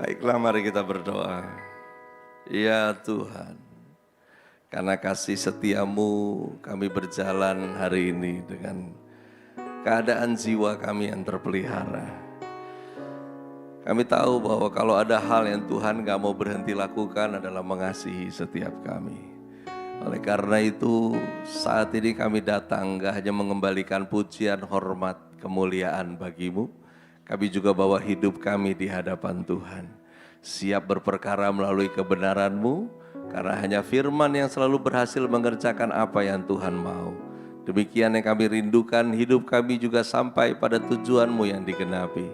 Baiklah, mari kita berdoa. Ya Tuhan, karena kasih setiamu kami berjalan hari ini dengan keadaan jiwa kami yang terpelihara. Kami tahu bahwa kalau ada hal yang Tuhan gak mau berhenti lakukan adalah mengasihi setiap kami. Oleh karena itu saat ini kami datang gak hanya mengembalikan pujian, hormat, kemuliaan bagimu, kami juga bawa hidup kami di hadapan Tuhan. Siap berperkara melalui kebenaran-Mu, karena hanya firman yang selalu berhasil mengerjakan apa yang Tuhan mau. Demikian yang kami rindukan, hidup kami juga sampai pada tujuan-Mu yang digenapi.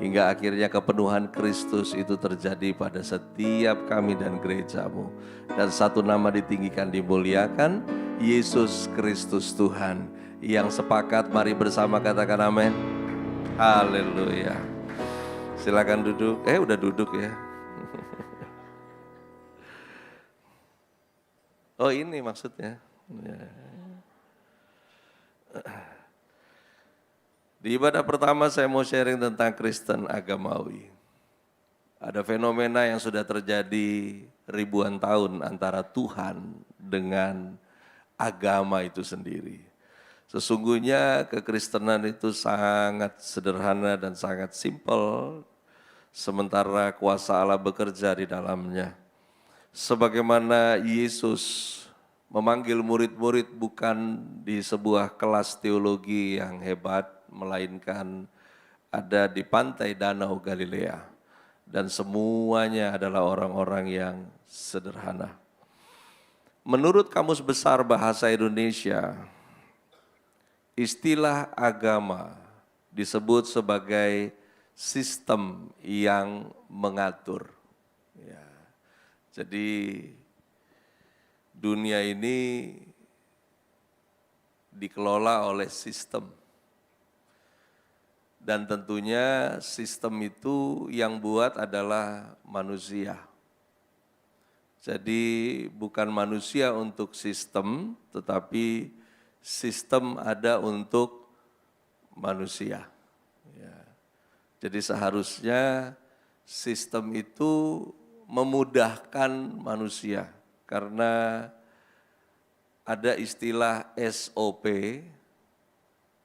Hingga akhirnya kepenuhan Kristus itu terjadi pada setiap kami dan gereja-Mu. Dan satu nama ditinggikan, dimuliakan, Yesus Kristus Tuhan. Yang sepakat, mari bersama katakan amin. Haleluya. Silakan duduk. Udah duduk ya. Oh ini maksudnya. Di ibadah pertama saya mau sharing tentang Kristen agamawi. Ada fenomena yang sudah terjadi ribuan tahun antara Tuhan dengan agama itu sendiri. Sesungguhnya kekristenan itu sangat sederhana dan sangat simpel, sementara kuasa Allah bekerja di dalamnya. Sebagaimana Yesus memanggil murid-murid bukan di sebuah kelas teologi yang hebat, melainkan ada di pantai Danau Galilea. Dan semuanya adalah orang-orang yang sederhana. Menurut Kamus Besar Bahasa Indonesia, istilah agama disebut sebagai sistem yang mengatur. Ya. Jadi dunia ini dikelola oleh sistem. Dan tentunya sistem itu yang buat adalah manusia. Jadi bukan manusia untuk sistem, tetapi sistem ada untuk manusia. Ya. Jadi seharusnya sistem itu memudahkan manusia, karena ada istilah SOP,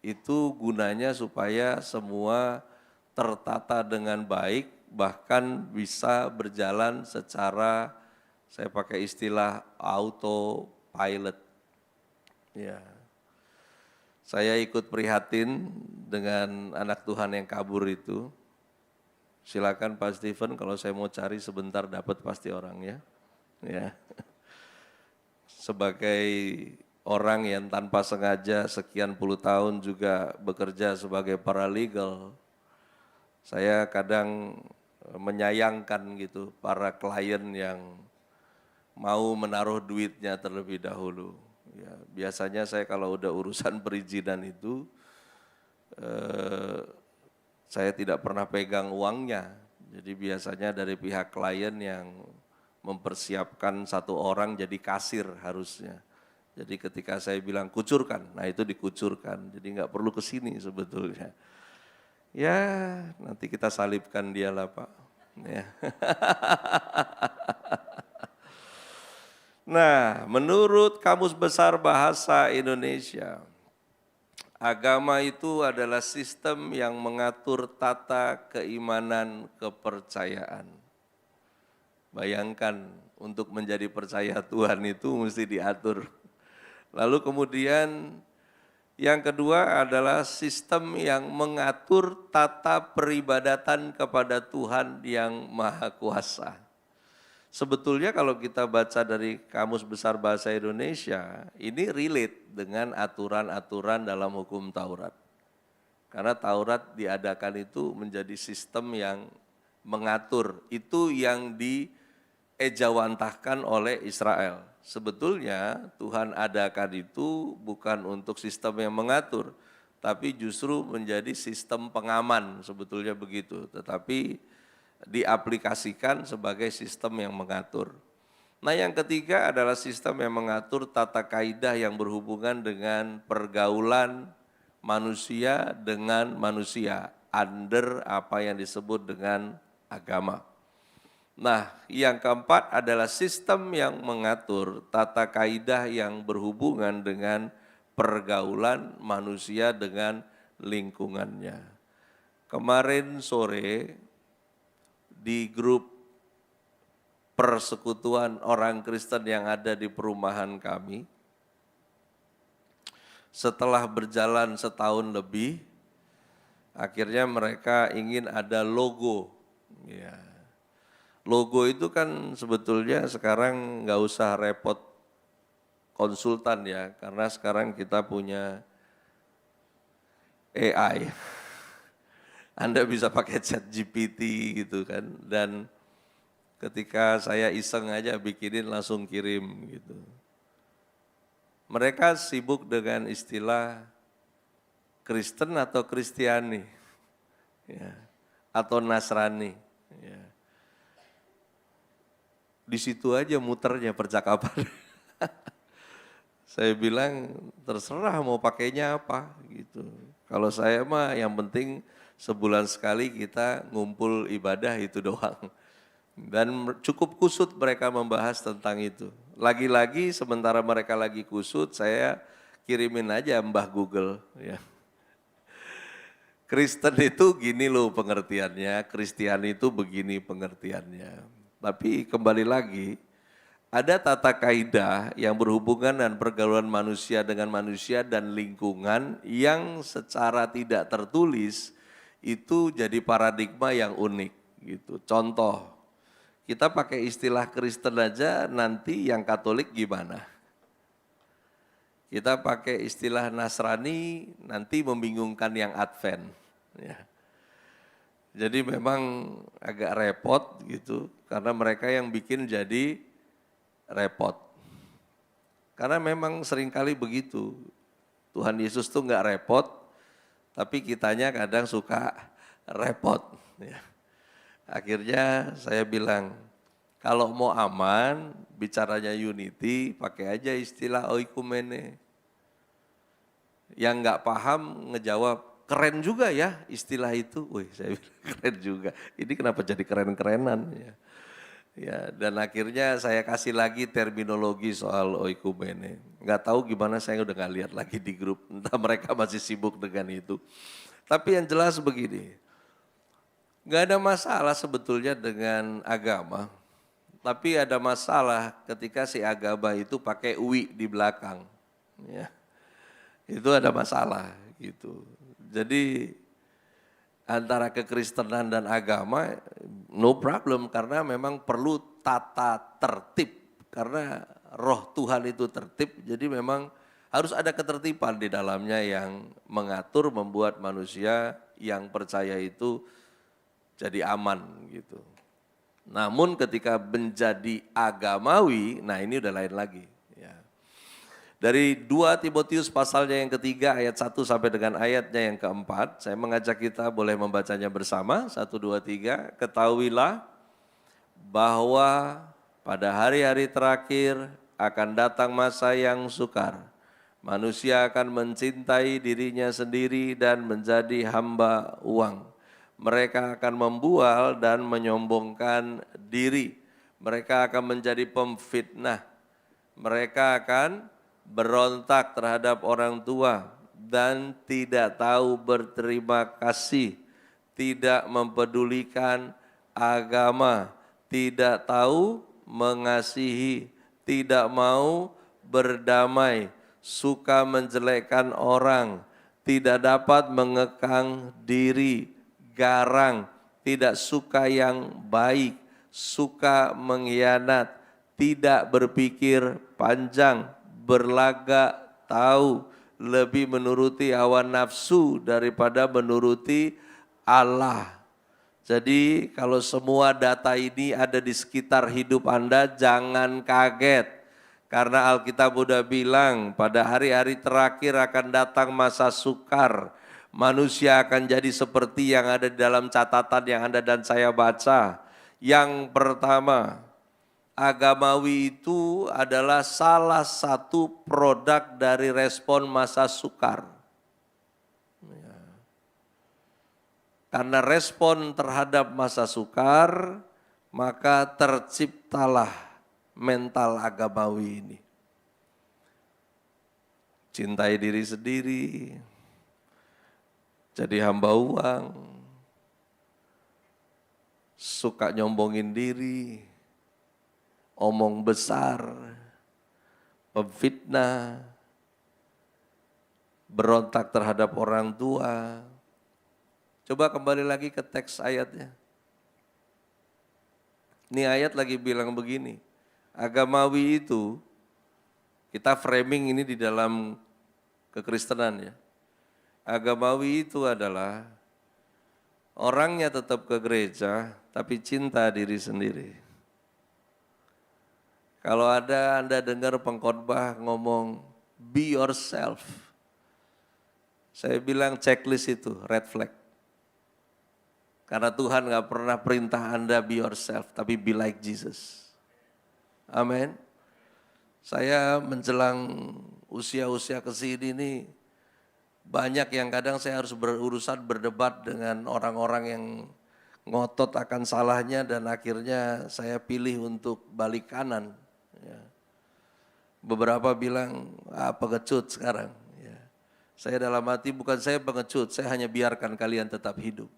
itu gunanya supaya semua tertata dengan baik, bahkan bisa berjalan secara, saya pakai istilah autopilot. Ya. Saya ikut prihatin dengan anak Tuhan yang kabur itu. Silakan Pak Steven, kalau saya mau cari sebentar dapat pasti orangnya. Ya. Sebagai orang yang tanpa sengaja sekian puluh tahun juga bekerja sebagai paralegal, saya kadang menyayangkan gitu para klien yang mau menaruh duitnya terlebih dahulu. Ya, biasanya saya kalau udah urusan perizinan itu, saya tidak pernah pegang uangnya. Jadi biasanya dari pihak klien yang mempersiapkan satu orang jadi kasir harusnya. Jadi ketika saya bilang kucurkan, nah itu dikucurkan. Jadi nggak perlu ke sini sebetulnya. Ya nanti kita salibkan dia lah Pak. Ya. Nah menurut Kamus Besar Bahasa Indonesia, agama itu adalah sistem yang mengatur tata keimanan kepercayaan. Bayangkan untuk menjadi percaya Tuhan itu mesti diatur. Lalu kemudian yang kedua adalah sistem yang mengatur tata peribadatan kepada Tuhan yang Maha Kuasa. Sebetulnya kalau kita baca dari Kamus Besar Bahasa Indonesia, ini relate dengan aturan-aturan dalam hukum Taurat. Karena Taurat diadakan itu menjadi sistem yang mengatur, itu yang diejawantahkan oleh Israel. Sebetulnya Tuhan adakan itu bukan untuk sistem yang mengatur, tapi justru menjadi sistem pengaman, sebetulnya begitu. Tetapi diaplikasikan sebagai sistem yang mengatur. Nah yang ketiga adalah sistem yang mengatur tata kaidah yang berhubungan dengan pergaulan manusia dengan manusia, under apa yang disebut dengan agama. Nah, yang keempat adalah sistem yang mengatur tata kaidah yang berhubungan dengan pergaulan manusia dengan lingkungannya. Kemarin sore di grup persekutuan orang Kristen yang ada di perumahan kami, setelah berjalan setahun lebih, akhirnya mereka ingin ada logo. Ya. Logo itu kan sebetulnya sekarang nggak usah repot konsultan ya, karena sekarang kita punya AI. Anda bisa pakai ChatGPT gitu kan, dan ketika saya iseng aja bikinin langsung kirim gitu. Mereka sibuk dengan istilah Kristen atau Kristiani, ya, atau Nasrani. Ya. Di situ aja muternya percakapan. Saya bilang terserah mau pakainya apa gitu. Kalau saya mah yang penting sebulan sekali kita ngumpul ibadah itu doang. Dan cukup kusut mereka membahas tentang itu. Lagi-lagi sementara mereka lagi kusut, saya kirimin aja Mbah Google. Ya. Kristen itu gini loh pengertiannya, Kristiani itu begini pengertiannya. Tapi kembali lagi, ada tata kaidah yang berhubungan dengan pergaulan manusia dengan manusia dan lingkungan yang secara tidak tertulis itu jadi paradigma yang unik gitu. Contoh, kita pakai istilah Kristen aja, nanti yang Katolik gimana? Kita pakai istilah Nasrani, nanti membingungkan yang Advent. Ya. Jadi memang agak repot gitu, karena mereka yang bikin jadi repot. Karena memang seringkali begitu, Tuhan Yesus tuh nggak repot, tapi kitanya kadang suka repot. Ya. Akhirnya saya bilang, kalau mau aman, bicaranya unity, pakai aja istilah oikumene. Yang nggak paham ngejawab, keren juga ya istilah itu. Wih, saya bilang keren juga. Ini kenapa jadi keren-kerenan ya? Ya, dan akhirnya saya kasih lagi terminologi soal oikumene. Nggak tahu gimana, saya udah nggak lihat lagi di grup. Entah mereka masih sibuk dengan itu. Tapi yang jelas begini, nggak ada masalah sebetulnya dengan agama, tapi ada masalah ketika si agama itu pakai ui di belakang. Ya. Itu ada masalah gitu. Jadi antara kekristenan dan agama no problem, karena memang perlu tata tertib. Karena roh Tuhan itu tertib, jadi memang harus ada ketertiban di dalamnya yang mengatur, membuat manusia yang percaya itu jadi aman gitu. Namun ketika menjadi agamawi, nah ini udah lain lagi. Ya. Dari 2 Timotius pasalnya yang ketiga ayat 1 sampai dengan ayatnya yang keempat, saya mengajak kita boleh membacanya bersama, 1, 2, 3. Ketahuilah bahwa pada hari-hari terakhir akan datang masa yang sukar. Manusia akan mencintai dirinya sendiri dan menjadi hamba uang. Mereka akan membual dan menyombongkan diri. Mereka akan menjadi pemfitnah. Mereka akan berontak terhadap orang tua dan tidak tahu berterima kasih, tidak mempedulikan agama, tidak tahu mengasihi, tidak mau berdamai, suka menjelekkan orang, tidak dapat mengekang diri, garang, tidak suka yang baik, suka mengkhianat, tidak berpikir panjang, berlagak tahu, lebih menuruti hawa nafsu daripada menuruti Allah. Jadi kalau semua data ini ada di sekitar hidup Anda, jangan kaget. Karena Alkitab udah bilang pada hari-hari terakhir akan datang masa sukar. Manusia akan jadi seperti yang ada di dalam catatan yang Anda dan saya baca. Yang pertama, agamawi itu adalah salah satu produk dari respon masa sukar. Karena respon terhadap masa sukar, maka terciptalah mental agamawi ini. Cintai diri sendiri, jadi hamba uang, suka nyombongin diri, omong besar, pemfitnah, berontak terhadap orang tua. Coba kembali lagi ke teks ayatnya. Ini ayat lagi bilang begini, agamawi itu, kita framing ini di dalam kekristenan ya. Agamawi itu adalah orangnya tetap ke gereja, tapi cinta diri sendiri. Kalau Anda dengar pengkhotbah ngomong, be yourself. Saya bilang checklist itu, red flag. Karena Tuhan gak pernah perintah Anda be yourself, tapi be like Jesus. Amin. Saya menjelang usia-usia kesini ini, banyak yang kadang saya harus berurusan berdebat dengan orang-orang yang ngotot akan salahnya dan akhirnya saya pilih untuk balik kanan. Ya. Beberapa bilang, pengecut sekarang. Ya. Saya dalam hati bukan saya pengecut, saya hanya biarkan kalian tetap hidup.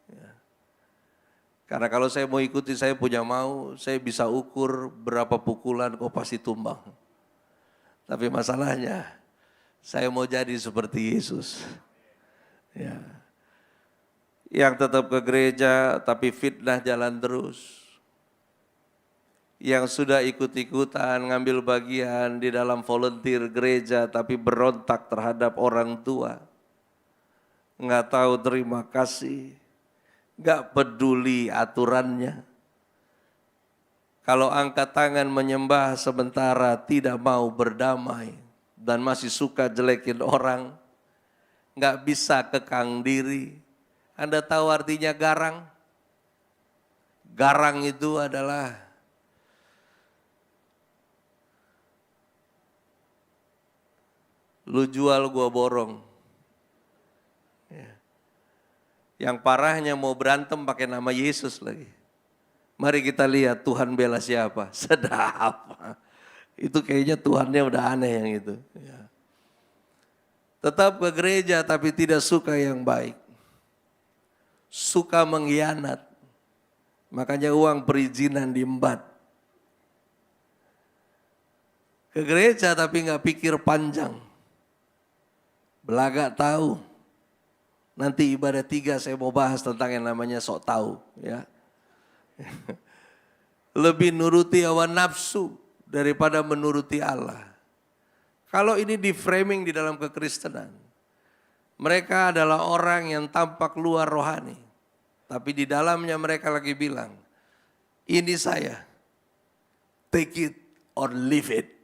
Ya. Karena kalau saya mau ikuti, saya punya mau, saya bisa ukur berapa pukulan kau pasti tumbang. Tapi masalahnya, saya mau jadi seperti Yesus. Ya. Yang tetap ke gereja, tapi fitnah jalan terus. Yang sudah ikut-ikutan, ngambil bagian di dalam volunteer gereja, tapi berontak terhadap orang tua. Nggak tahu terima kasih. Gak peduli aturannya. Kalau angkat tangan menyembah sementara tidak mau berdamai dan masih suka jelekin orang, gak bisa kekang diri. Anda tahu artinya garang? Garang itu adalah lu jual gua borong. Yang parahnya mau berantem pakai nama Yesus lagi. Mari kita lihat Tuhan bela siapa. Sedap. Itu kayaknya Tuhannya udah aneh yang itu. Ya. Tetap ke gereja tapi tidak suka yang baik. Suka mengkhianat. Makanya uang perizinan diembat. Ke gereja tapi nggak pikir panjang. Belagak tahu. Nanti ibadah 3 saya mau bahas tentang yang namanya sok tahu. Ya. Lebih nuruti hawa nafsu daripada menuruti Allah. Kalau ini di framing di dalam kekristenan, mereka adalah orang yang tampak luar rohani. Tapi di dalamnya mereka lagi bilang, ini saya, take it or leave it.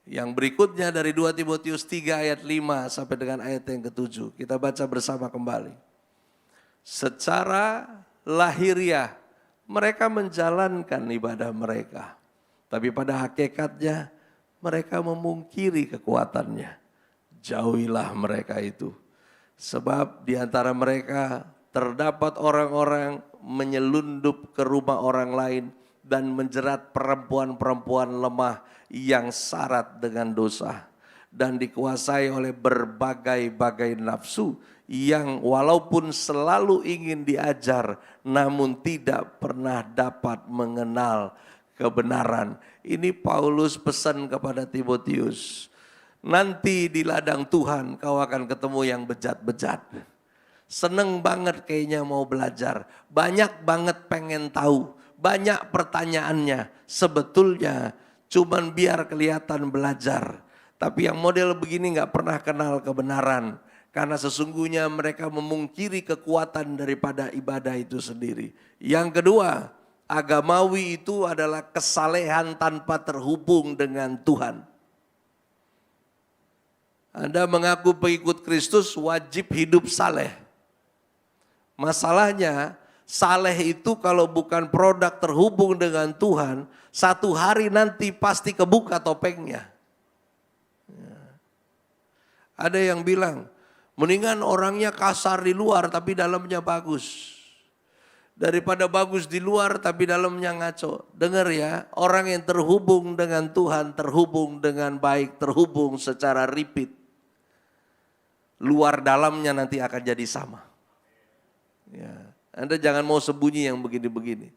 Yang berikutnya dari 2 Timotius 3 ayat 5 sampai dengan ayat yang ke-7. Kita baca bersama kembali. Secara lahiriah mereka menjalankan ibadah mereka. Tapi pada hakikatnya mereka memungkiri kekuatannya. Jauhilah mereka itu. Sebab di antara mereka terdapat orang-orang menyelundup ke rumah orang lain dan menjerat perempuan-perempuan lemah yang syarat dengan dosa dan dikuasai oleh berbagai-bagai nafsu yang walaupun selalu ingin diajar namun tidak pernah dapat mengenal kebenaran. Ini Paulus pesan kepada Timotius. Nanti di ladang Tuhan kau akan ketemu yang bejat-bejat. Seneng banget kayaknya mau belajar. Banyak banget pengen tahu. Banyak pertanyaannya. Sebetulnya cuman biar kelihatan belajar. Tapi yang model begini gak pernah kenal kebenaran. Karena sesungguhnya mereka memungkiri kekuatan daripada ibadah itu sendiri. Yang kedua, agamawi itu adalah kesalehan tanpa terhubung dengan Tuhan. Anda mengaku pengikut Kristus wajib hidup saleh. Masalahnya, saleh itu kalau bukan produk terhubung dengan Tuhan, satu hari nanti pasti kebuka topengnya. Ada yang bilang, mendingan orangnya kasar di luar tapi dalamnya bagus. Daripada bagus di luar tapi dalamnya ngaco. Dengar ya, orang yang terhubung dengan Tuhan, terhubung dengan baik, terhubung secara repeat. Luar dalamnya nanti akan jadi sama. Ya, Anda jangan mau sembunyi yang begini-begini.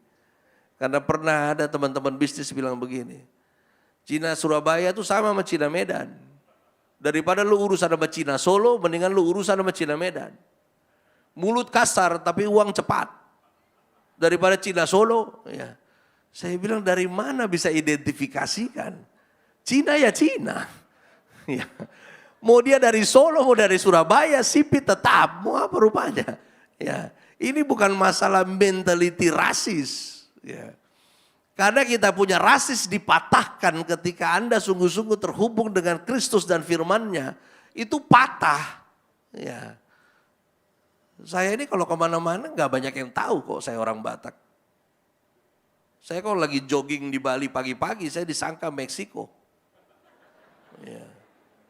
Karena pernah ada teman-teman bisnis bilang begini, Cina Surabaya itu sama sama Cina Medan. Daripada lu urusan sama Cina Solo, mendingan lu urusan sama Cina Medan. Mulut kasar tapi uang cepat. Daripada Cina Solo, ya. Saya bilang dari mana bisa identifikasikan? Cina ya Cina. Ya. Mau dia dari Solo, mau dari Surabaya, sipit tetap. Mau apa rupanya? Ya. Ini bukan masalah mentality rasis. Ya. Karena kita punya rasis dipatahkan ketika Anda sungguh-sungguh terhubung dengan Kristus dan firman-Nya, itu patah. Ya. Saya ini kalau kemana-mana nggak banyak yang tahu kok saya orang Batak. Saya kalau lagi jogging di Bali pagi-pagi, saya disangka Meksiko. Ya.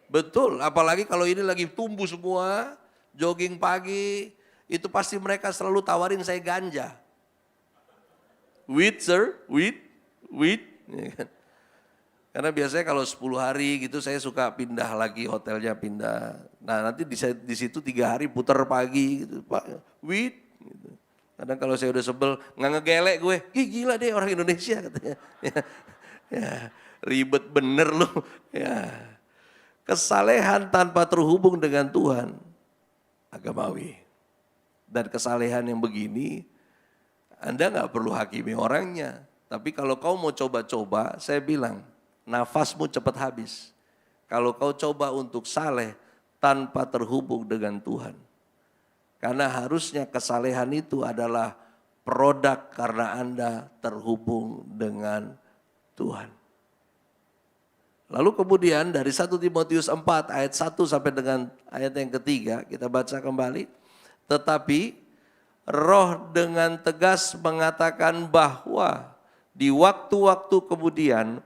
Betul, apalagi kalau ini lagi tumbuh semua, jogging pagi, itu pasti mereka selalu tawarin saya ganja. Weed sir, weed. Ya kan? Karena biasanya kalau 10 hari gitu saya suka pindah lagi, hotelnya pindah. Nah nanti di situ 3 hari putar pagi gitu, Pak, weed. Gitu. Kadang kalau saya udah sebel, nggak ngegelek gue, ih gila deh orang Indonesia katanya. Ya, ribet bener loh. Ya. Kesalehan tanpa terhubung dengan Tuhan, agamawi. Dan kesalehan yang begini, Anda nggak perlu hakimi orangnya. Tapi kalau kau mau coba-coba, saya bilang, nafasmu cepat habis. Kalau kau coba untuk saleh tanpa terhubung dengan Tuhan. Karena harusnya kesalehan itu adalah produk karena Anda terhubung dengan Tuhan. Lalu kemudian dari 1 Timotius 4 ayat 1 sampai dengan ayat yang ketiga, kita baca kembali. Tetapi Roh dengan tegas mengatakan bahwa di waktu-waktu kemudian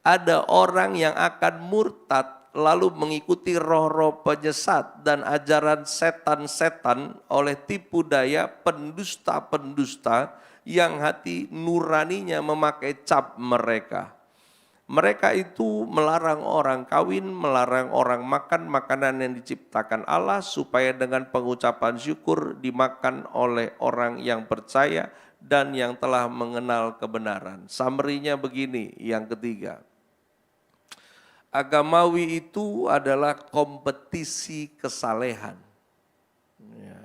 ada orang yang akan murtad lalu mengikuti roh-roh penyesat dan ajaran setan-setan oleh tipu daya pendusta-pendusta yang hati nuraninya memakai cap mereka. Mereka itu melarang orang kawin, melarang orang makan makanan yang diciptakan Allah supaya dengan pengucapan syukur dimakan oleh orang yang percaya dan yang telah mengenal kebenaran. Summary-nya begini, yang ketiga. Agamawi itu adalah kompetisi kesalehan. Ya.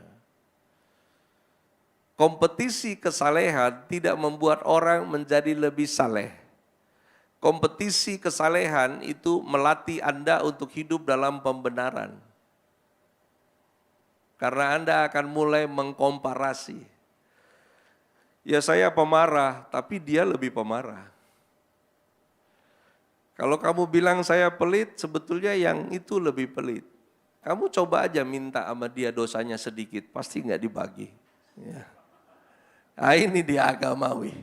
Kompetisi kesalehan tidak membuat orang menjadi lebih saleh. Kompetisi kesalehan itu melatih Anda untuk hidup dalam pembenaran. Karena Anda akan mulai mengkomparasi. Ya saya pemarah, tapi dia lebih pemarah. Kalau kamu bilang saya pelit, sebetulnya yang itu lebih pelit. Kamu coba aja minta sama dia dosanya sedikit, pasti nggak dibagi. Ya. Nah ini dia agamawi,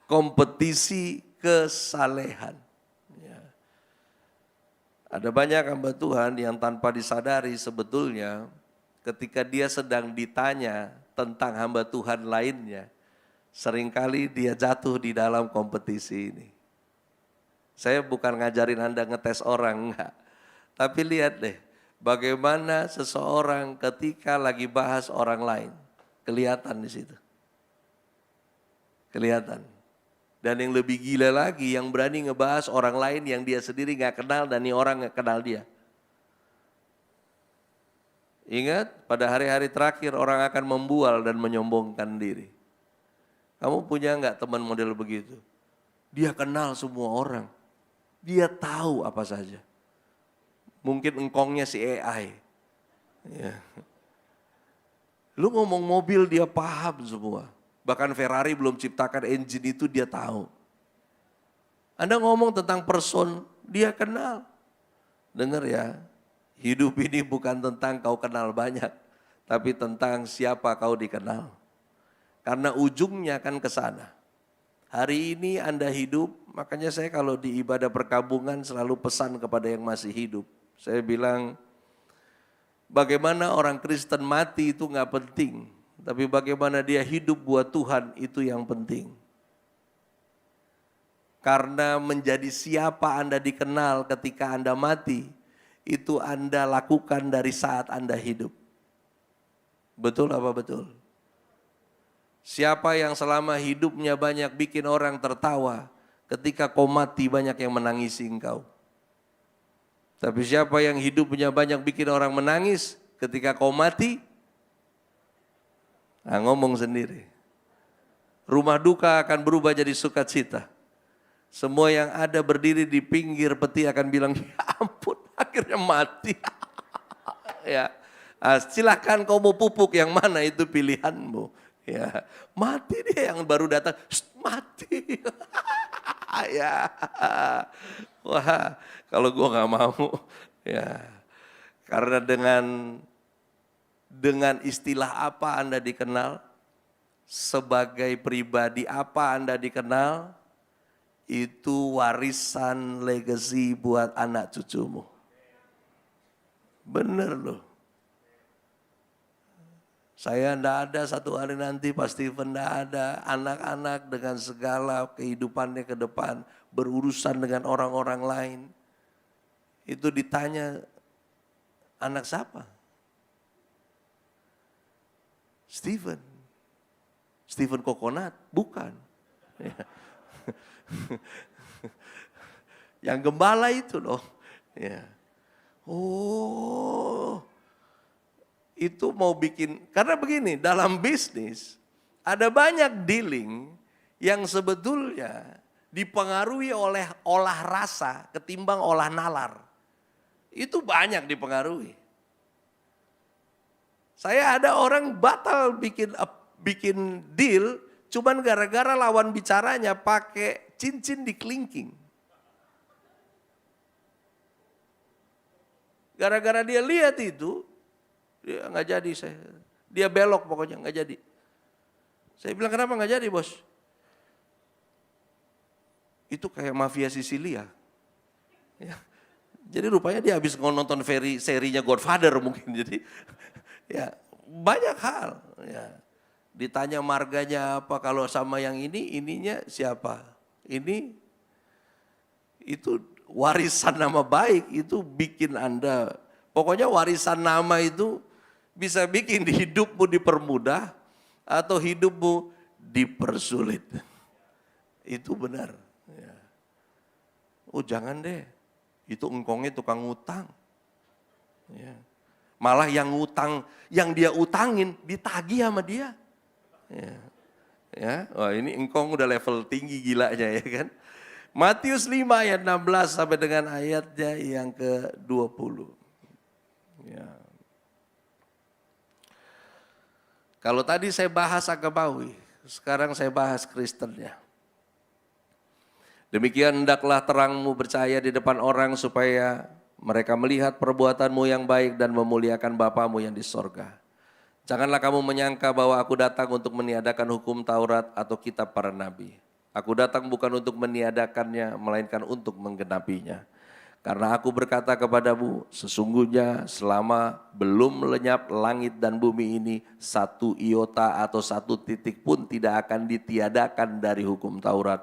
kompetisi kesalehan. Ya. Ada banyak hamba Tuhan yang tanpa disadari sebetulnya ketika dia sedang ditanya tentang hamba Tuhan lainnya, seringkali dia jatuh di dalam kompetisi ini. Saya bukan ngajarin Anda ngetes orang, enggak. Tapi lihat deh, bagaimana seseorang ketika lagi bahas orang lain. Kelihatan di situ. Kelihatan. Dan yang lebih gila lagi, yang berani ngebahas orang lain yang dia sendiri nggak kenal dan ini orang nggak kenal dia. Ingat, pada hari-hari terakhir orang akan membual dan menyombongkan diri. Kamu punya nggak teman model begitu? Dia kenal semua orang. Dia tahu apa saja. Mungkin engkongnya si AI. Ya. Lu ngomong mobil dia paham semua. Bahkan Ferrari belum ciptakan engine itu dia tahu. Anda ngomong tentang person, dia kenal. Dengar ya, hidup ini bukan tentang kau kenal banyak. Tapi tentang siapa kau dikenal. Karena ujungnya kan ke sana. Hari ini Anda hidup, makanya saya kalau di ibadah perkabungan selalu pesan kepada yang masih hidup. Saya bilang, bagaimana orang Kristen mati itu nggak penting. Tapi bagaimana dia hidup buat Tuhan itu yang penting. Karena menjadi siapa Anda dikenal ketika Anda mati, itu Anda lakukan dari saat Anda hidup. Betul apa betul? Siapa yang selama hidupnya banyak bikin orang tertawa, ketika kau mati banyak yang menangisi engkau. Tapi siapa yang hidupnya banyak bikin orang menangis, ketika kau mati, nah ngomong sendiri. Rumah duka akan berubah jadi sukacita. Semua yang ada berdiri di pinggir peti akan bilang, ya ampun, akhirnya mati. Ya, silakan kau mau pupuk yang mana itu pilihanmu. Ya, mati dia yang baru datang, mati. Ya, wah, kalau gua nggak mau, ya, karena dengan istilah apa Anda dikenal, sebagai pribadi apa Anda dikenal, itu warisan legacy buat anak cucumu. Bener loh. Saya enggak ada satu hari nanti, Pak Stephen enggak ada. Anak-anak dengan segala kehidupannya ke depan, berurusan dengan orang-orang lain. Itu ditanya, anak siapa? Stephen. Stephen Kokonat? Bukan. Yang gembala itu loh. Ya. Oh, itu mau bikin, karena begini, dalam bisnis ada banyak dealing yang sebetulnya dipengaruhi oleh olah rasa ketimbang olah nalar. Itu banyak dipengaruhi. Saya ada orang batal bikin deal cuman gara-gara lawan bicaranya pakai cincin di kelingking. Gara-gara dia lihat itu, dia nggak jadi saya. Dia belok pokoknya nggak jadi. Saya bilang kenapa nggak jadi bos? Itu kayak mafia Sisilia. Ya. Jadi rupanya dia habis nonton serinya Godfather mungkin. Jadi ya banyak hal. Ya. Ditanya marganya apa, kalau sama yang ini, ininya siapa? Ini itu warisan nama baik, itu bikin Anda, pokoknya warisan nama itu bisa bikin hidupmu dipermudah atau hidupmu dipersulit. Itu benar. Ya. Oh jangan deh, itu engkongnya tukang ngutang. Ya. Malah yang ngutang, yang dia utangin ditagih sama dia. Ya. Ya, wah ini engkong udah level tinggi gilanya ya kan. Matius 5 ayat 16 sampai dengan ayatnya yang ke-20. Ya. Kalau tadi saya bahas agamawi, sekarang saya bahas Kristennya. Demikian hendaklah terangmu bercahaya di depan orang supaya mereka melihat perbuatanmu yang baik dan memuliakan Bapamu yang di sorga. Janganlah kamu menyangka bahwa aku datang untuk meniadakan hukum Taurat atau kitab para nabi. Aku datang bukan untuk meniadakannya, melainkan untuk menggenapinya. Karena aku berkata kepadamu, sesungguhnya selama belum lenyap langit dan bumi ini, satu iota atau satu titik pun tidak akan ditiadakan dari hukum Taurat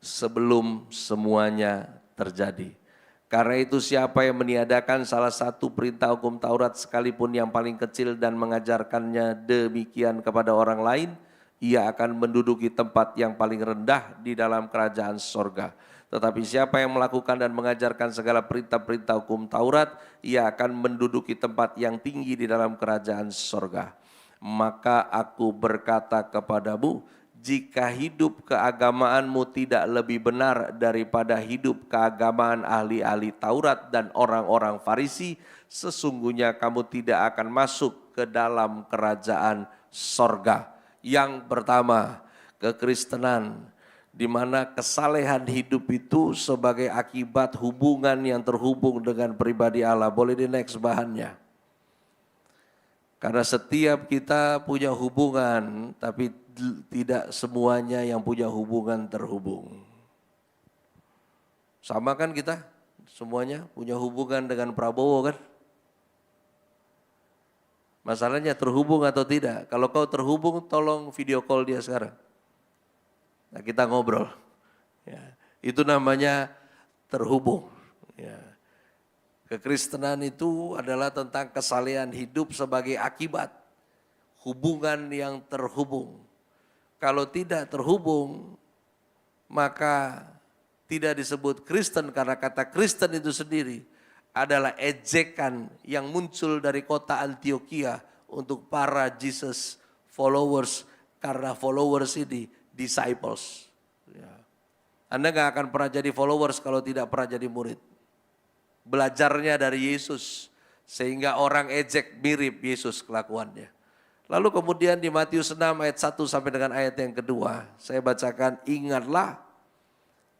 sebelum semuanya terjadi. Karena itu siapa yang meniadakan salah satu perintah hukum Taurat sekalipun yang paling kecil dan mengajarkannya demikian kepada orang lain, ia akan menduduki tempat yang paling rendah di dalam kerajaan sorga. Tetapi siapa yang melakukan dan mengajarkan segala perintah-perintah hukum Taurat, ia akan menduduki tempat yang tinggi di dalam kerajaan sorga. Maka aku berkata kepadamu, jika hidup keagamaanmu tidak lebih benar daripada hidup keagamaan ahli-ahli Taurat dan orang-orang Farisi, sesungguhnya kamu tidak akan masuk ke dalam kerajaan sorga. Yang pertama, kekristenan, di mana kesalehan hidup itu sebagai akibat hubungan yang terhubung dengan pribadi Allah. Boleh di next bahannya. Karena setiap kita punya hubungan, tapi tidak semuanya yang punya hubungan terhubung. Sama kan kita? Semuanya punya hubungan dengan Prabowo kan? Masalahnya terhubung atau tidak. Kalau kau terhubung, tolong video call dia sekarang. Nah, kita ngobrol. Ya, itu namanya terhubung. Ya. Kekristenan itu adalah tentang kesalehan hidup sebagai akibat hubungan yang terhubung. Kalau tidak terhubung, maka tidak disebut Kristen, karena kata Kristen itu sendiri adalah ejekan yang muncul dari kota Antioquia untuk para Jesus followers, karena followers ini disciples. Ya. Anda gak akan pernah jadi followers kalau tidak pernah jadi murid. Belajarnya dari Yesus, sehingga orang ejek mirip Yesus kelakuannya. Lalu kemudian di Matius 6 ayat 1 sampai dengan ayat yang kedua, saya bacakan, ingatlah,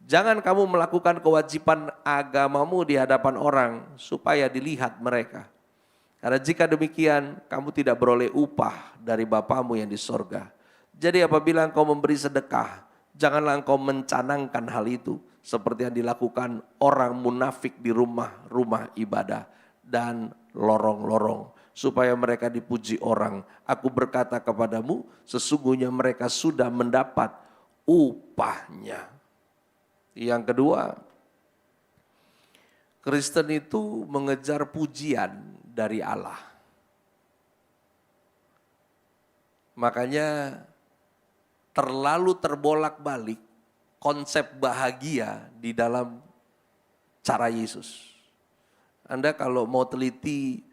jangan kamu melakukan kewajiban agamamu di hadapan orang supaya dilihat mereka. Karena jika demikian, kamu tidak beroleh upah dari Bapamu yang di sorga. Jadi apabila engkau memberi sedekah, janganlah engkau mencanangkan hal itu seperti yang dilakukan orang munafik di rumah-rumah ibadah dan lorong-lorong, supaya mereka dipuji orang. Aku berkata kepadamu, sesungguhnya mereka sudah mendapat upahnya. Yang kedua, Kristen itu mengejar pujian dari Allah. Makanya terlalu terbolak-balik konsep bahagia di dalam cara Yesus. Anda kalau mau teliti,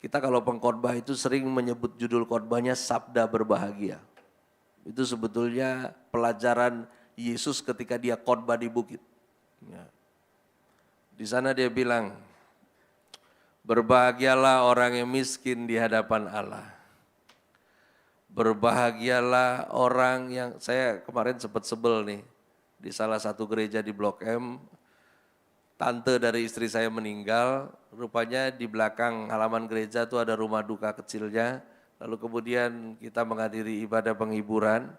kita kalau pengkhotbah itu sering menyebut judul khotbahnya Sabda Berbahagia. Itu sebetulnya pelajaran Yesus ketika dia khotbah di bukit. Ya. Di sana dia bilang, berbahagialah orang yang miskin di hadapan Allah. Berbahagialah orang yang, saya kemarin sempat sebel nih, di salah satu gereja di Blok M, tante dari istri saya meninggal, rupanya di belakang halaman gereja itu ada rumah duka kecilnya, lalu kemudian kita menghadiri ibadah penghiburan.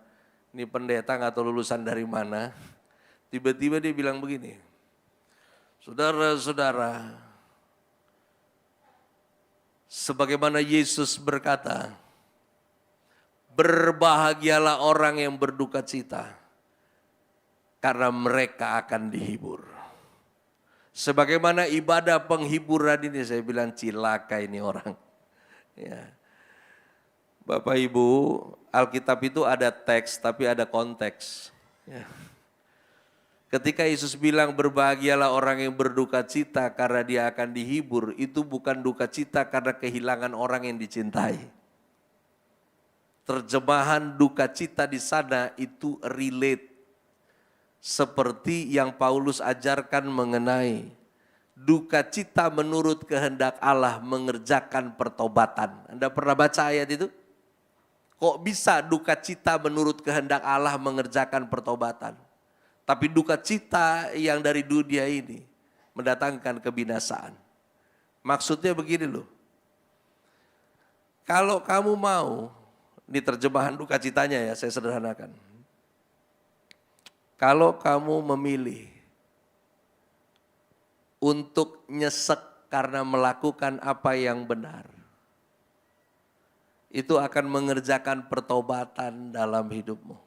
Ini pendeta nggak tahu lulusan dari mana, tiba-tiba dia bilang begini, saudara-saudara, sebagaimana Yesus berkata, berbahagialah orang yang berduka cita, karena mereka akan dihibur. Sebagaimana ibadah penghiburan ini, saya bilang cilaka ini orang. Ya. Bapak Ibu, Alkitab itu ada teks tapi ada konteks. Ya. Ketika Yesus bilang berbahagialah orang yang berduka cita karena dia akan dihibur, itu bukan duka cita karena kehilangan orang yang dicintai. Terjemahan duka cita di sana itu relate. Seperti yang Paulus ajarkan mengenai duka cita menurut kehendak Allah mengerjakan pertobatan. Anda pernah baca ayat itu? Kok bisa duka cita menurut kehendak Allah mengerjakan pertobatan? Tapi duka cita yang dari dunia ini mendatangkan kebinasaan. Maksudnya begini loh. Kalau kamu mau, ini terjemahan duka citanya ya, saya sederhanakan. Kalau kamu memilih untuk nyesek karena melakukan apa yang benar, itu akan mengerjakan pertobatan dalam hidupmu.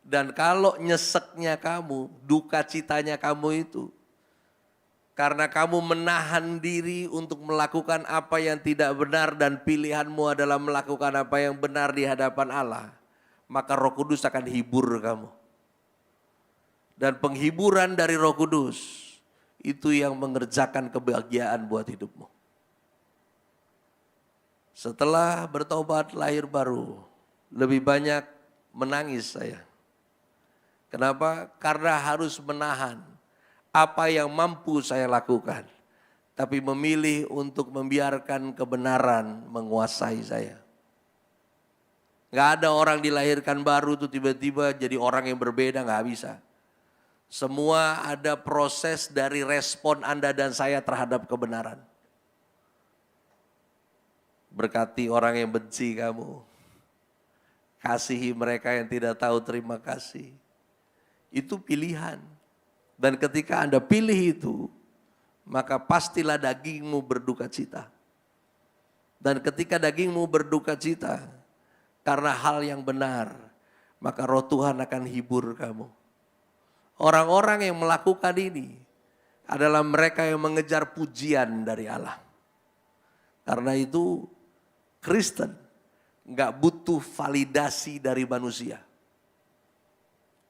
Dan kalau nyeseknya kamu, duka citanya kamu itu, karena kamu menahan diri untuk melakukan apa yang tidak benar dan pilihanmu adalah melakukan apa yang benar di hadapan Allah, maka Roh Kudus akan hibur kamu. Dan penghiburan dari Roh Kudus itu yang mengerjakan kebahagiaan buat hidupmu. Setelah bertobat lahir baru, lebih banyak menangis saya. Kenapa? Karena harus menahan apa yang mampu saya lakukan, tapi memilih untuk membiarkan kebenaran menguasai saya. Gak ada orang dilahirkan baru tuh tiba-tiba jadi orang yang berbeda, gak bisa. Semua ada proses dari respon Anda dan saya terhadap kebenaran. Berkati orang yang benci kamu. Kasihi mereka yang tidak tahu terima kasih. Itu pilihan. Dan ketika Anda pilih itu, maka pastilah dagingmu berduka cita. Dan ketika dagingmu berduka cita karena hal yang benar, maka roh Tuhan akan hibur kamu. Orang-orang yang melakukan ini adalah mereka yang mengejar pujian dari Allah. Karena itu Kristen nggak butuh validasi dari manusia.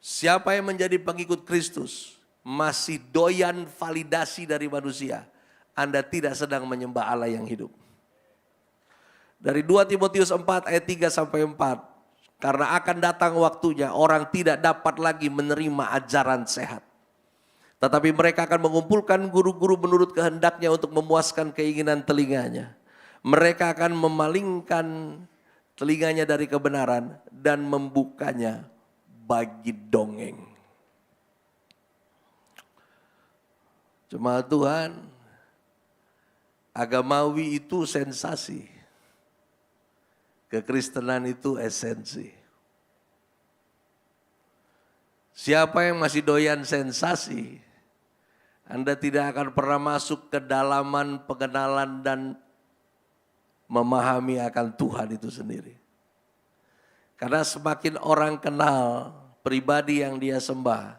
Siapa yang menjadi pengikut Kristus masih doyan validasi dari manusia, Anda tidak sedang menyembah Allah yang hidup. Dari 2 Timotius 4 ayat 3 sampai 4, karena akan datang waktunya orang tidak dapat lagi menerima ajaran sehat. Tetapi mereka akan mengumpulkan guru-guru menurut kehendaknya untuk memuaskan keinginan telinganya. Mereka akan memalingkan telinganya dari kebenaran dan membukanya bagi dongeng. Jemaat Tuhan, agamawi itu sensasi. Kekristenan itu esensi. Siapa yang masih doyan sensasi, Anda tidak akan pernah masuk ke dalaman pengenalan dan memahami akan Tuhan itu sendiri. Karena semakin orang kenal pribadi yang dia sembah,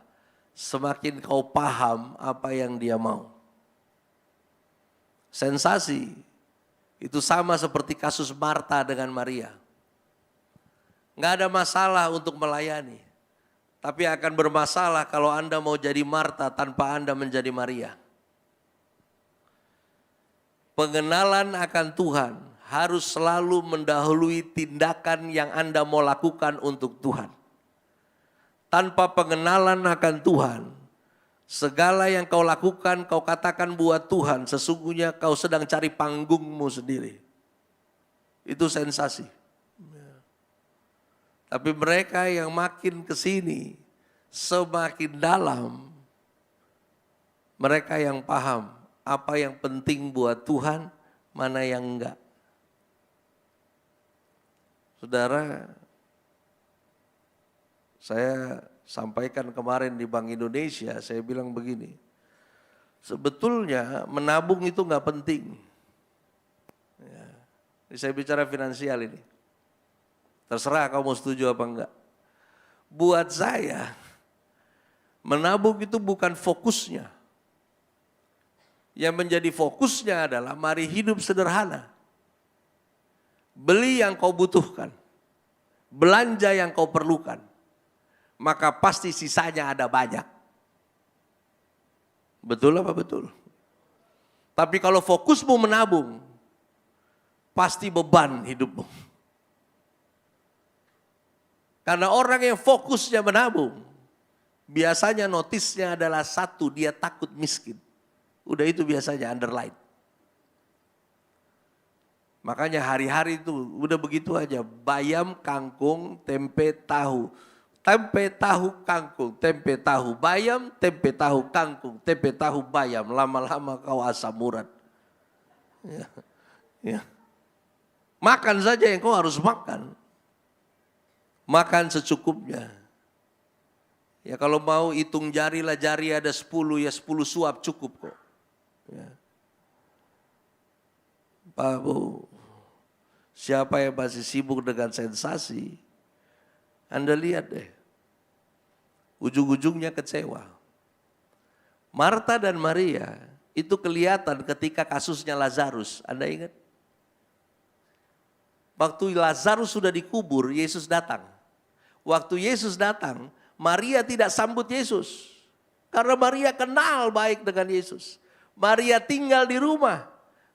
semakin kau paham apa yang dia mau. Sensasi itu sama seperti kasus Marta dengan Maria. Nggak ada masalah untuk melayani, tapi akan bermasalah kalau Anda mau jadi Marta tanpa Anda menjadi Maria. Pengenalan akan Tuhan harus selalu mendahului tindakan yang Anda mau lakukan untuk Tuhan. Tanpa pengenalan akan Tuhan, segala yang kau lakukan, kau katakan buat Tuhan, sesungguhnya kau sedang cari panggungmu sendiri. Itu sensasi. Tapi mereka yang makin ke sini, semakin dalam, mereka yang paham apa yang penting buat Tuhan, mana yang enggak. Saudara, saya sampaikan kemarin di Bank Indonesia, saya bilang begini, sebetulnya menabung itu nggak penting. Ya, ini saya bicara finansial ini. Terserah kamu setuju apa enggak. Buat saya, menabung itu bukan fokusnya. Yang menjadi fokusnya adalah mari hidup sederhana. Beli yang kau butuhkan, belanja yang kau perlukan, maka pasti sisanya ada banyak. Betul apa betul? Tapi kalau fokusmu menabung, pasti beban hidupmu. Karena orang yang fokusnya menabung, biasanya notisnya adalah satu, dia takut miskin. Udah itu biasanya underline. Makanya hari-hari itu udah begitu aja, bayam, kangkung, tempe, tahu. Tempe, tahu, kangkung, tempe, tahu, bayam, tempe, tahu, kangkung, tempe, tahu, bayam. Lama-lama kau asam urat. Ya. Ya. Makan saja yang kau harus makan. Makan secukupnya. Ya kalau mau hitung jari lah, jari ada 10, ya 10 suap cukup kok. Ya. Pak Bu, siapa yang masih sibuk dengan sensasi, Anda lihat deh, ujung-ujungnya kecewa. Marta dan Maria itu kelihatan ketika kasusnya Lazarus, Anda ingat? Waktu Lazarus sudah dikubur, Yesus datang. Waktu Yesus datang, Maria tidak sambut Yesus. Karena Maria kenal baik dengan Yesus. Maria tinggal di rumah.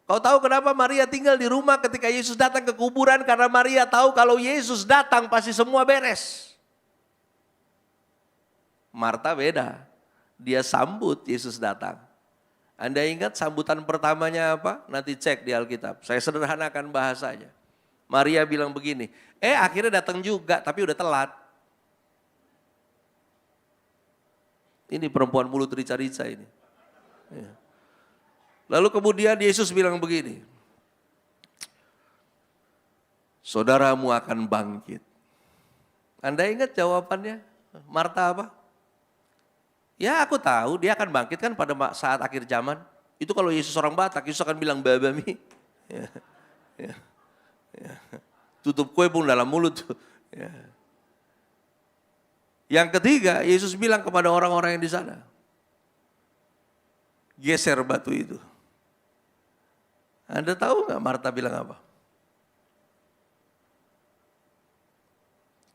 Kau tahu kenapa Maria tinggal di rumah ketika Yesus datang ke kuburan? Karena Maria tahu kalau Yesus datang pasti semua beres. Marta beda. Dia sambut Yesus datang. Anda ingat sambutan pertamanya apa? Nanti cek di Alkitab. Saya sederhanakan bahasanya. Maria bilang begini, akhirnya datang juga tapi udah telat. Ini perempuan mulut rica-rica ini. Ya. Lalu kemudian Yesus bilang begini, saudaramu akan bangkit. Anda ingat jawabannya? Marta apa? Ya aku tahu dia akan bangkit kan pada saat akhir zaman. Itu kalau Yesus orang Batak, Yesus akan bilang babami. Ya. Ya. Ya. Tutup kue pun dalam mulut. Ya. Yang ketiga, Yesus bilang kepada orang-orang yang di sana, geser batu itu. Anda tahu nggak Marta bilang apa?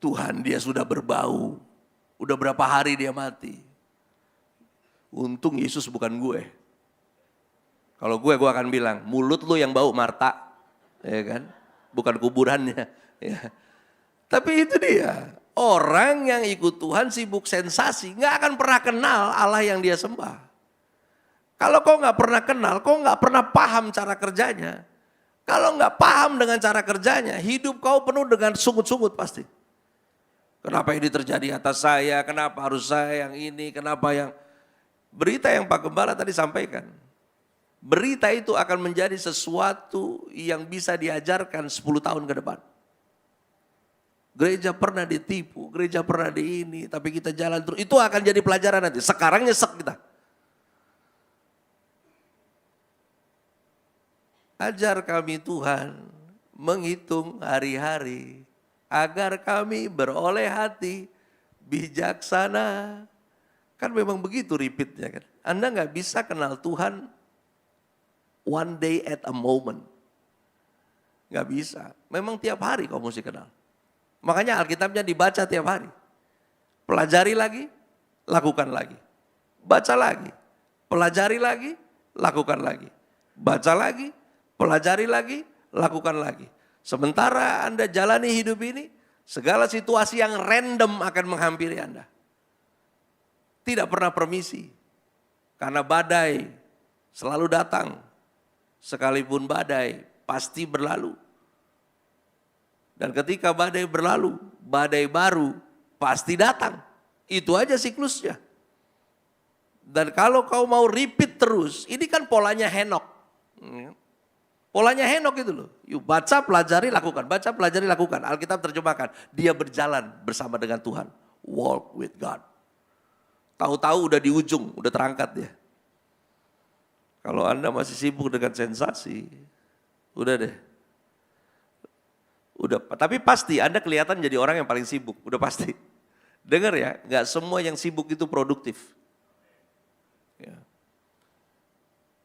Tuhan, dia sudah berbau. Udah berapa hari dia mati. Untung Yesus bukan gue. Kalau gue akan bilang, mulut lu yang bau Marta. Ya kan? Bukan kuburannya. Ya. Tapi itu dia. Orang yang ikut Tuhan sibuk sensasi. Nggak akan pernah kenal Allah yang dia sembah. Kalau kau nggak pernah kenal, kau nggak pernah paham cara kerjanya. Kalau nggak paham dengan cara kerjanya, hidup kau penuh dengan sungut-sungut pasti. Kenapa ini terjadi atas saya, kenapa harus saya yang ini, kenapa yang... Berita yang Pak Gembala tadi sampaikan. Berita itu akan menjadi sesuatu yang bisa diajarkan 10 tahun ke depan. Gereja pernah ditipu, gereja pernah di ini, tapi kita jalan terus. Itu akan jadi pelajaran nanti. Sekarang nyesek kita. Ajar kami Tuhan menghitung hari-hari agar kami beroleh hati bijaksana. Kan memang begitu repeatnya kan. Anda nggak bisa kenal Tuhan one day at a moment. Nggak bisa. Memang tiap hari kau mesti kenal. Makanya Alkitabnya dibaca tiap hari. Pelajari lagi, lakukan lagi. Baca lagi, pelajari lagi, lakukan lagi. Baca lagi, pelajari lagi, lakukan lagi. Sementara Anda jalani hidup ini, segala situasi yang random akan menghampiri Anda. Tidak pernah permisi. Karena badai selalu datang. Sekalipun badai pasti berlalu. Dan ketika badai berlalu, badai baru pasti datang. Itu aja siklusnya. Dan kalau kau mau repeat terus, ini kan polanya Henok. Polanya Henok itu loh. Yuk baca, pelajari, lakukan. Baca, pelajari, lakukan. Alkitab terjemahkan. Dia berjalan bersama dengan Tuhan. Walk with God. Tahu-tahu udah di ujung, udah terangkat dia. Kalau Anda masih sibuk dengan sensasi, udah deh. Udah, tapi pasti Anda kelihatan jadi orang yang paling sibuk, udah pasti. Dengar ya, nggak semua yang sibuk itu produktif. Ya.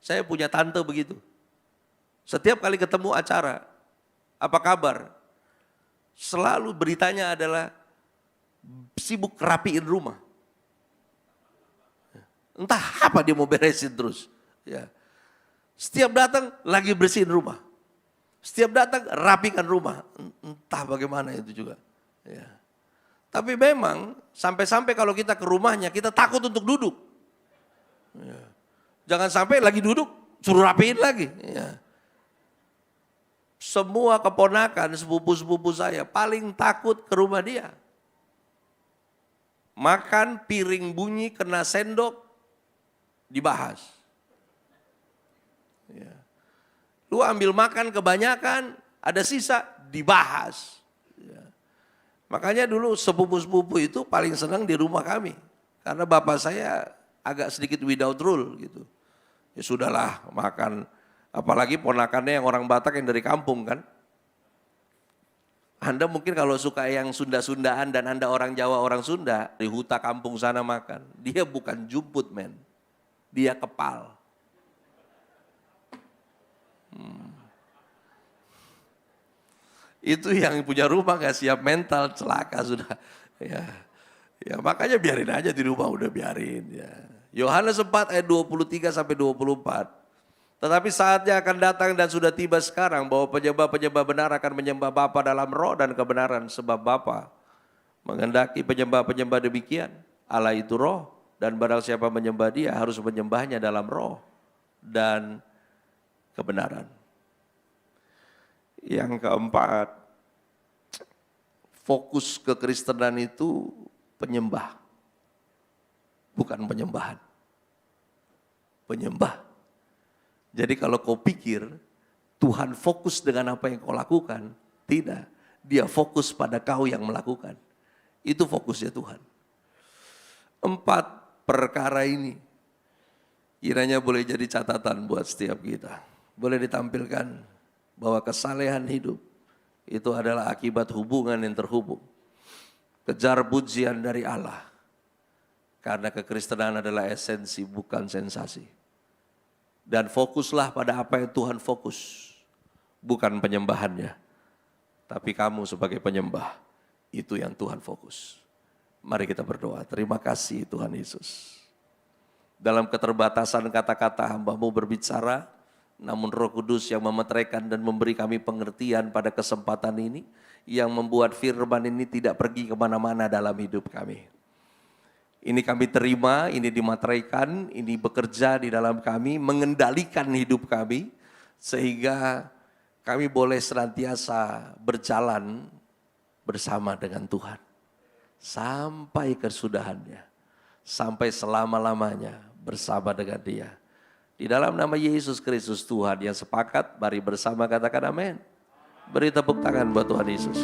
Saya punya tante begitu. Setiap kali ketemu acara, apa kabar? Selalu beritanya adalah sibuk rapiin rumah. Entah apa dia mau beresin terus. Ya. Setiap datang lagi bersihin rumah. Setiap datang rapikan rumah. Entah bagaimana itu juga. Ya. Tapi memang sampai-sampai kalau kita ke rumahnya kita takut untuk duduk. Ya. Jangan sampai lagi duduk suruh rapiin lagi. Ya. Semua keponakan sepupu-sepupu saya paling takut ke rumah dia. Makan piring bunyi kena sendok dibahas. Ya. Lu ambil makan kebanyakan, ada sisa, dibahas. Ya. Makanya dulu sepupu-sepupu itu paling senang di rumah kami. Karena bapak saya agak sedikit without rule gitu. Ya sudahlah makan, apalagi ponakannya yang orang Batak yang dari kampung kan. Anda mungkin kalau suka yang Sunda-Sundaan dan Anda orang Jawa, orang Sunda, di huta kampung sana makan. Dia bukan jumput men, dia kepal. Itu yang punya rumah gak siap mental, celaka sudah. Ya, ya makanya biarin aja di rumah, udah biarin. Ya. Yohanes 4 ayat 23 sampai 24. Tetapi saatnya akan datang dan sudah tiba sekarang bahwa penyembah-penyembah benar akan menyembah Bapa dalam roh dan kebenaran. Sebab Bapa menghendaki penyembah-penyembah demikian. Allah itu roh dan barang siapa menyembah dia harus menyembahnya dalam roh dan kebenaran. Yang keempat, fokus kekristenan itu penyembah, bukan penyembahan. Penyembah. Jadi kalau kau pikir Tuhan fokus dengan apa yang kau lakukan, tidak. Dia fokus pada kau yang melakukan. Itu fokusnya Tuhan. 4 perkara ini kiranya boleh jadi catatan buat setiap kita. Boleh ditampilkan. bahwa kesalehan hidup itu adalah akibat hubungan yang terhubung. Kejar pujian dari Allah. Karena kekristenan adalah esensi bukan sensasi. Dan fokuslah pada apa yang Tuhan fokus. Bukan penyembahannya. Tapi kamu sebagai penyembah, itu yang Tuhan fokus. Mari kita berdoa. Terima kasih Tuhan Yesus. Dalam keterbatasan kata-kata hamba-Mu berbicara, namun Roh Kudus yang memeteraikan dan memberi kami pengertian pada kesempatan ini, yang membuat firman ini tidak pergi kemana-mana dalam hidup kami. Ini kami terima, ini dimateraikan, ini bekerja di dalam kami, mengendalikan hidup kami, sehingga kami boleh senantiasa berjalan bersama dengan Tuhan. Sampai kesudahannya, sampai selama-lamanya bersama dengan Dia. Di dalam nama Yesus Kristus Tuhan yang sepakat, mari bersama katakan amin. Beri tepuk tangan buat Tuhan Yesus.